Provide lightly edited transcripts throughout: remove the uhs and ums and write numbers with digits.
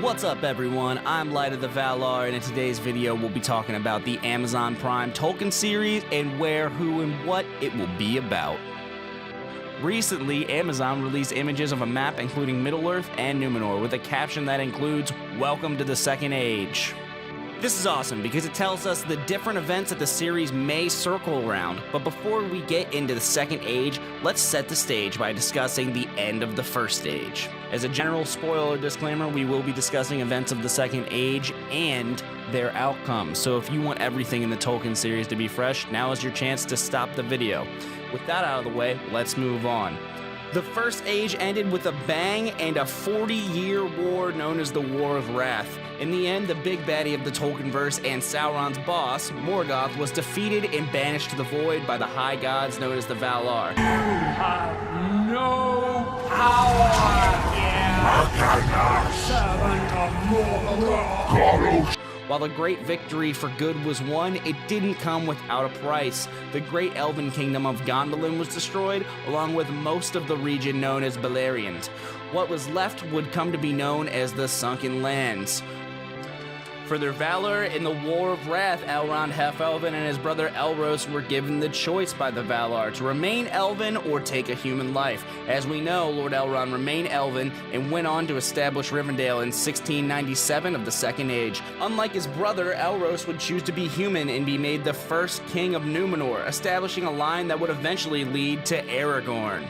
What's up, everyone? I'm Light of the Valar, and in today's video we'll be talking about the Amazon Prime Tolkien series and where, who, and what it will be about. Recently, Amazon released images of a map including Middle-earth and Numenor with a caption that includes, "Welcome to the Second Age." This is awesome because it tells us the different events that the series may circle around, but before we get into the Second Age, let's set the stage by discussing the end of the First Age. As a general spoiler disclaimer, we will be discussing events of the Second Age and their outcomes, so if you want everything in the Tolkien series to be fresh, now is your chance to stop the video. With that out of the way, let's move on. The First Age ended with a bang and a 40-year war known as the War of Wrath. In the end, the big baddie of the Tolkienverse and Sauron's boss, Morgoth, was defeated and banished to the void by the high gods known as the Valar. You have no power here, servant of Morgoth. While the great victory for good was won, it didn't come without a price. The great elven kingdom of Gondolin was destroyed, along with most of the region known as Beleriand. What was left would come to be known as the Sunken Lands. For their valor in the War of Wrath, Elrond Half-Elven and his brother Elros were given the choice by the Valar to remain Elven or take a human life. As we know, Lord Elrond remained Elven and went on to establish Rivendell in 1697 of the Second Age. Unlike his brother, Elros would choose to be human and be made the first king of Numenor, establishing a line that would eventually lead to Aragorn.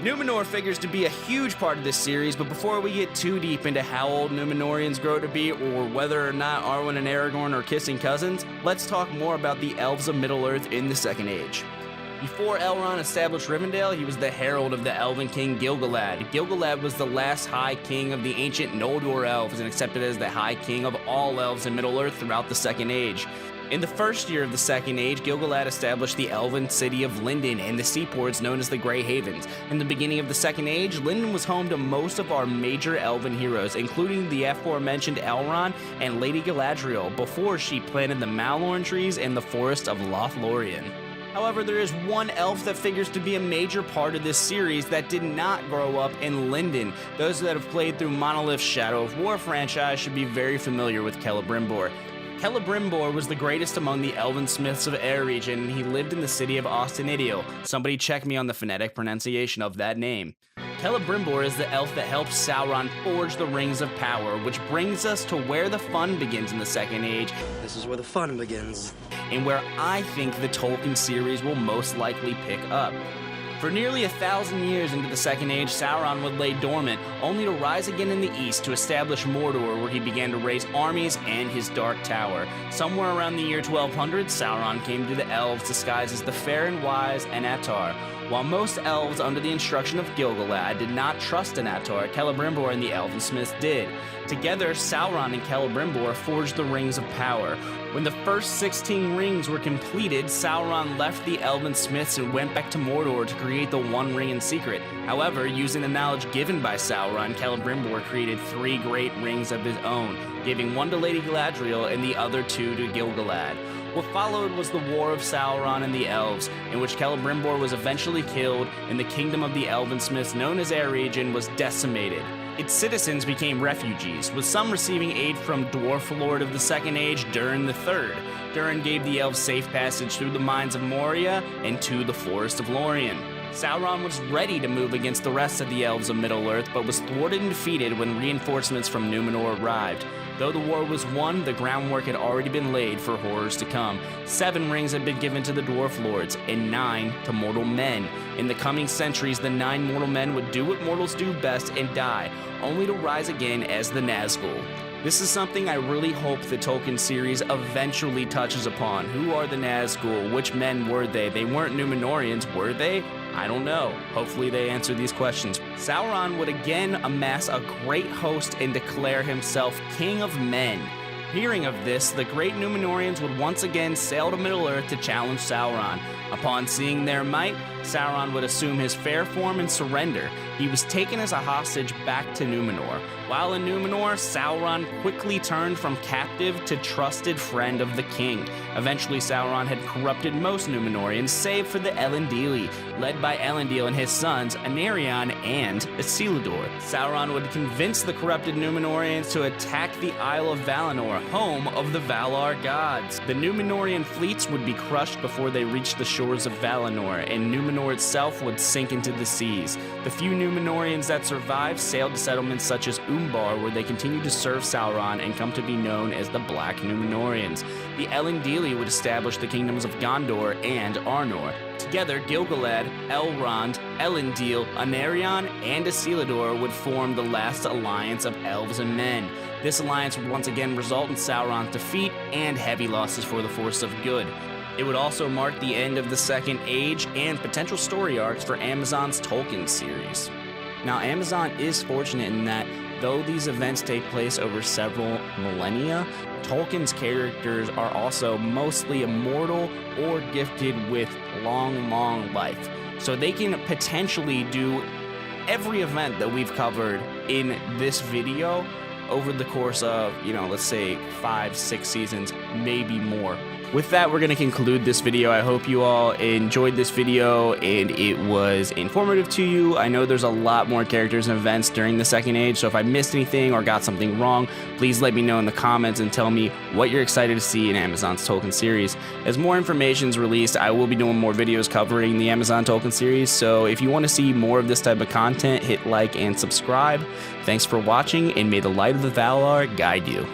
Numenor figures to be a huge part of this series, but before we get too deep into how old Numenorians grow to be or whether or not Arwen and Aragorn are kissing cousins, let's talk more about the elves of Middle-earth in the Second Age. Before Elrond established Rivendell, he was the herald of the elven king Gil-Galad. Gil-Galad was the last high king of the ancient Noldor elves and accepted as the high king of all elves in Middle-earth throughout the Second Age. In the first year of the Second Age, Gil-Galad established the elven city of Lindon and the seaports known as the Grey Havens. In the beginning of the Second Age, Lindon was home to most of our major elven heroes, including the aforementioned Elrond and Lady Galadriel, before she planted the Malorn trees in the forest of Lothlorien. However, there is one elf that figures to be a major part of this series that did not grow up in Lindon. Those that have played through Monolith's Shadow of War franchise should be very familiar with Celebrimbor. Celebrimbor was the greatest among the elven smiths of Air region, and he lived in the city of Ostinidial. Somebody check me on the phonetic pronunciation of that name. Celebrimbor is the elf that helps Sauron forge the Rings of Power, which brings us to where the fun begins in the Second Age. This is where the fun begins. And where I think the Tolkien series will most likely pick up. For nearly 1,000 years into the Second Age, Sauron would lay dormant, only to rise again in the east to establish Mordor, where he began to raise armies and his Dark Tower. Somewhere around the year 1200, Sauron came to the elves disguised as the fair and wise Anatar. While most elves under the instruction of Gil-Galad did not trust Anatar, Celebrimbor and the elven smiths did. Together, Sauron and Celebrimbor forged the Rings of Power. When the first 16 rings were completed, Sauron left the elven smiths and went back to Mordor to create the One Ring in secret. However, using the knowledge given by Sauron, Celebrimbor created 3 great rings of his own, giving one to Lady Galadriel and the other 2 to Gil-Galad. What followed was the War of Sauron and the Elves, in which Celebrimbor was eventually killed and the kingdom of the elven smiths known as Air region was decimated. Its citizens became refugees, with some receiving aid from Dwarf Lord of the Second Age, Durin the Third. Durin gave the elves safe passage through the mines of Moria and to the Forest of Lorien. Sauron was ready to move against the rest of the elves of Middle-earth, but was thwarted and defeated when reinforcements from Numenor arrived. Though the war was won, the groundwork had already been laid for horrors to come. 7 rings had been given to the Dwarf Lords, and 9 to mortal men. In the coming centuries, the 9 mortal men would do what mortals do best and die, only to rise again as the Nazgul. This is something I really hope the Tolkien series eventually touches upon. Who are the Nazgul? Which men were they? They weren't Numenorians, were they? I don't know. Hopefully they answer these questions. Sauron would again amass a great host and declare himself King of Men. Hearing of this, the great Numenorians would once again sail to Middle-earth to challenge Sauron. Upon seeing their might, Sauron would assume his fair form and surrender. He was taken as a hostage back to Numenor. While in Numenor, Sauron quickly turned from captive to trusted friend of the king. Eventually, Sauron had corrupted most Numenorians, save for the Elendili, led by Elendil and his sons, Anarion and Isildur. Sauron would convince the corrupted Numenorians to attack the Isle of Valinor, home of the Valar gods. The Numenorian fleets would be crushed before they reached the shores of Valinor, and Numenor itself would sink into the seas. The few Numenorians that survived sailed to settlements such as Umbar, where they continued to serve Sauron and come to be known as the Black Numenorians. The Elendili would establish the kingdoms of Gondor and Arnor. Together, Gil-Galad, Elrond, Elendil, Anarion, and Isildur would form the last alliance of elves and men. This alliance would once again result in Sauron's defeat and heavy losses for the force of good. It would also mark the end of the Second Age and potential story arcs for Amazon's Tolkien series. Now, Amazon is fortunate in that though these events take place over several millennia, Tolkien's characters are also mostly immortal or gifted with long life. So they can potentially do every event that we've covered in this video over the course of, let's say 5-6 seasons, maybe more. With that, we're going to conclude this video. I hope you all enjoyed this video and it was informative to you. I know there's a lot more characters and events during the Second Age, so if I missed anything or got something wrong, please let me know in the comments and tell me what you're excited to see in Amazon's Tolkien series. As more information is released, I will be doing more videos covering the Amazon Tolkien series, so if you want to see more of this type of content, hit like and subscribe. Thanks for watching, and may the light of the Valar guide you.